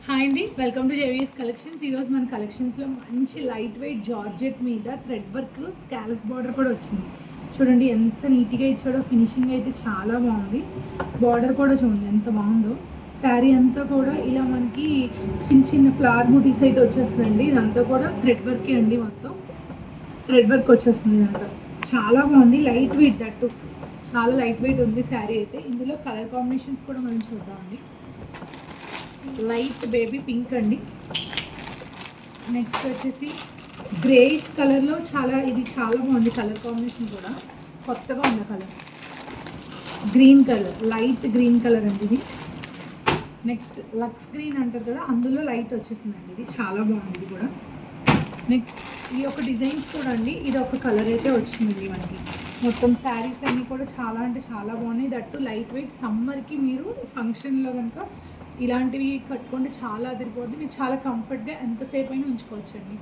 Hi అండి, welcome to JVS collections. ఈరోజు మన కలెక్షన్స్లో మంచి లైట్ వెయిట్ జార్జెట్ మీద థ్రెడ్ వర్క్ స్కాల్ప్ బార్డర్ కూడా వచ్చింది. చూడండి ఎంత నీట్గా ఇచ్చాడో, ఫినిషింగ్ అయితే చాలా బాగుంది. బార్డర్ కూడా చూడండి ఎంత బాగుందో. శారీ అంతా కూడా ఇలా మనకి చిన్న చిన్న ఫ్లవర్ బూటీస్ అయితే వచ్చేస్తుందండి. ఇదంతా కూడా థ్రెడ్ వర్కే అండి, మొత్తం థ్రెడ్ వర్క్ వచ్చేస్తుంది. ఇదంతా చాలా బాగుంది, లైట్ వెయిట్ దట్టు చాలా లైట్ వెయిట్ ఉంది శారీ అయితే. ఇందులో కలర్ కాంబినేషన్స్ కూడా మనం చూద్దామండి. లైట్ బేబీ పింక్ అండి. నెక్స్ట్ వచ్చేసి గ్రేయిష్ కలర్లో ఇది చాలా బాగుంది. కలర్ కాంబినేషన్ కూడా కొత్తగా ఉంది. Colour green colour, light green colour అండి ఇది. నెక్స్ట్ లక్స్ గ్రీన్ అంటారు కదా, అందులో లైట్ వచ్చేసిందండి. ఇది చాలా బాగుంది ఇది కూడా. నెక్స్ట్ ఈ యొక్క డిజైన్స్ కూడా అండి, ఇది ఒక కలర్ అయితే వచ్చింది మనకి. మొత్తం శారీస్ అన్నీ కూడా చాలా అంటే చాలా బాగున్నాయి. That light weight. సమ్మర్కి మీరు ఫంక్షన్లో కనుక ఇలాంటివి కట్టుకుంటే చాలా అదిరిపోతుంది. మీరు చాలా కంఫర్ట్గా ఎంతసేపు అయినా ఉంచుకోవచ్చండి.